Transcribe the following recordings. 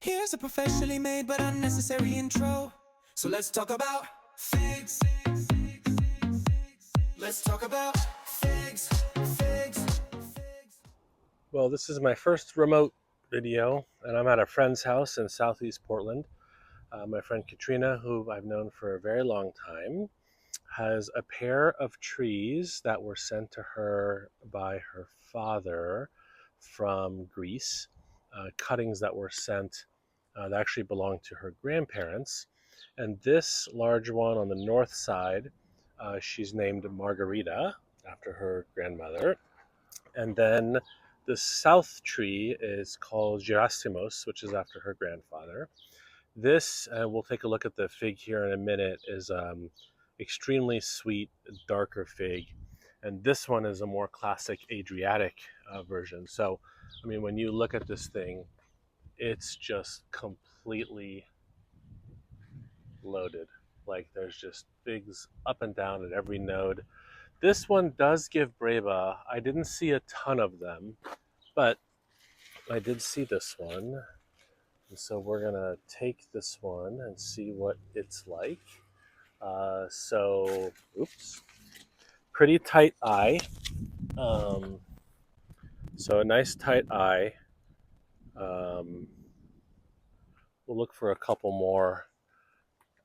Here's a professionally made but unnecessary intro. So let's talk about figs. Let's talk about figs. Well, this is my first remote video, and I'm at a friend's house in southeast Portland. My friend Katrina, who I've known for a very long time, has a pair of trees that were sent to her by her father from Greece, cuttings that were sent that actually belonged to her grandparents. And this large one on the north side, she's named Margarita after her grandmother. And then the south tree is called Gerasimos, which is after her grandfather. This, we'll take a look at the fig here in a minute, is extremely sweet, darker fig. And this one is a more classic Adriatic version. So, I mean, when you look at this thing, it's just completely loaded. Like there's just figs up and down at every node. This one does give Breva. I didn't see a ton of them, but I did see this one. And so we're gonna take this one and see what it's like. Oops, pretty tight eye. So a nice tight eye. We'll look for a couple more.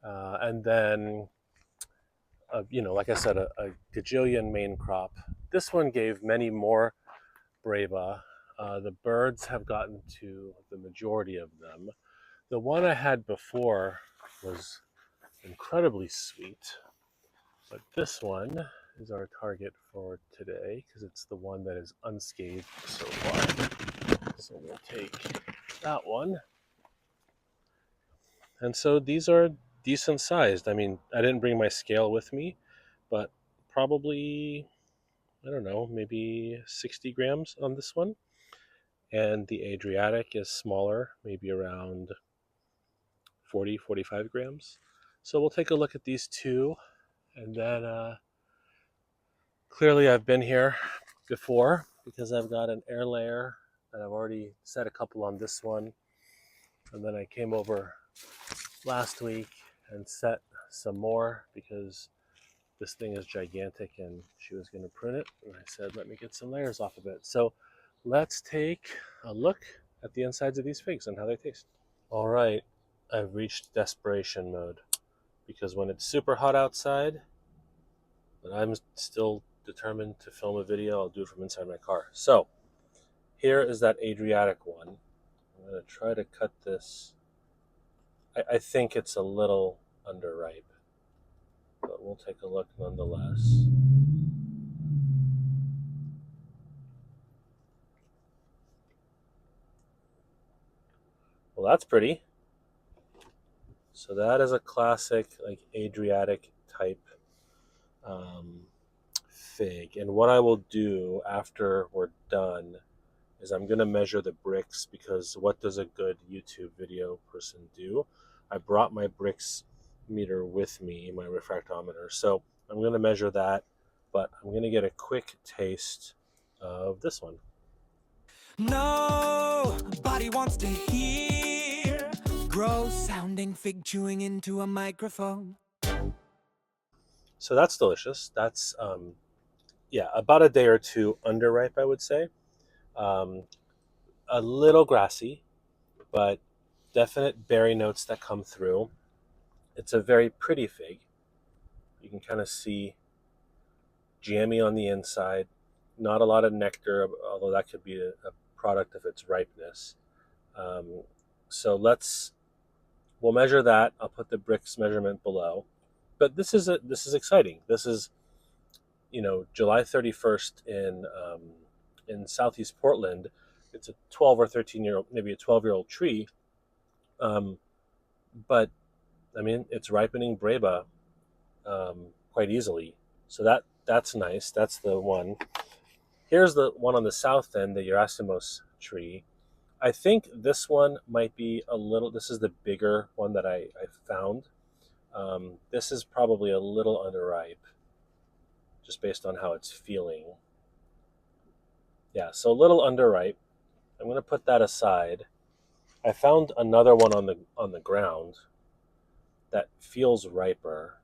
And then, like I said, a gajillion main crop. This one gave many more Breva. The birds have gotten to the majority of them. The one I had before was incredibly sweet, but this one is our target for today because it's the one that is unscathed so far. So we'll take that one. And so these are decent sized. I mean, I didn't bring my scale with me, but probably, I don't know, maybe 60 grams on this one. And the Adriatic is smaller, maybe around 40, 45 grams. So we'll take a look at these two, and then clearly I've been here before because I've got an air layer and I've already set a couple on this one. And then I came over last week and set some more because this thing is gigantic and she was going to prune it. And I said, let me get some layers off of it. So let's take a look at the insides of these figs and how they taste. All right, I've reached desperation mode because when it's super hot outside, but I'm still determined to film a video, I'll do it from inside my car. So here is that Adriatic one. I'm going to try to cut this. I think it's a little underripe, but we'll take a look nonetheless. Well, that's pretty. So that is a classic, like Adriatic type fig. And what I will do after we're done is I'm going to measure the bricks, because what does a good YouTube video person do? I brought my bricks meter with me, my refractometer. So I'm going to measure that, but I'm going to get a quick taste of this one. Nobody wants to hear gross sounding fig chewing into a microphone. So that's delicious. That's, about a day or two underripe, I would say. A little grassy, but definite berry notes that come through. It's a very pretty fig. You can kind of see jammy on the inside. Not a lot of nectar, although that could be a product of its ripeness. So we'll measure that. I'll put the bricks measurement below. But this is exciting. This is, July 31st in southeast Portland. It's a 12 or 13-year-old, maybe a 12-year-old tree. But I mean, it's ripening Breva quite easily. So that's nice. That's the one. Here's the one on the south end, the Gerasimos tree. I think this one might be this is the bigger one that I found. This is probably a little underripe, just based on how it's feeling. Yeah, so a little underripe. I'm going to put that aside. I found another one on the ground that feels riper.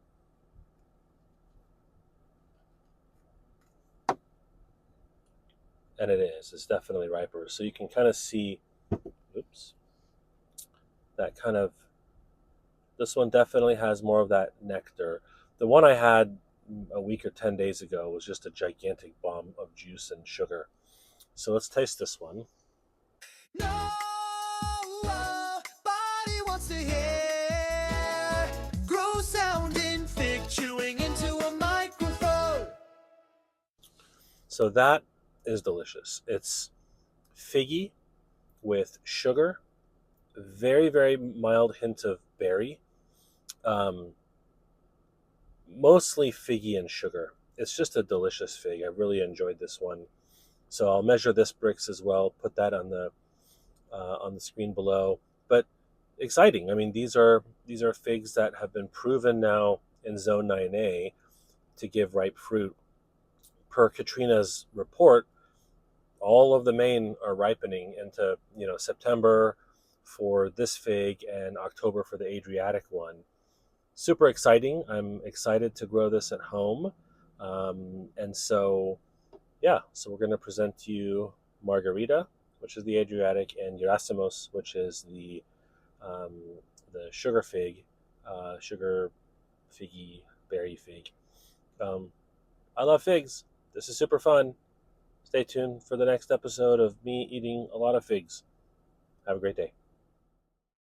And it is. It's definitely riper. So you can kind of see, oops, that kind of, this one definitely has more of that nectar. The one I had a week or 10 days ago was just a gigantic bomb of juice and sugar. So let's taste this one. No body wants to hear gross sounding fig chewing into a microphone. So that is delicious. It's figgy with sugar, very, very mild hint of berry, um, mostly figgy and sugar. It's just a delicious fig. I really enjoyed this one. So I'll measure this brix as well. Put that on the screen below. But exciting. I mean, these are figs that have been proven now in Zone 9A to give ripe fruit. Per Katrina's report, all of the Maine are ripening into September for this fig and October for the Adriatic one. Super exciting. I'm excited to grow this at home, and so yeah. So we're going to present to you Margarita, which is the Adriatic, and Gerasimos, which is um, the sugar fig, sugar figgy berry fig. Um, I love figs. This is super fun. Stay tuned for the next episode of me eating a lot of figs. Have a great day.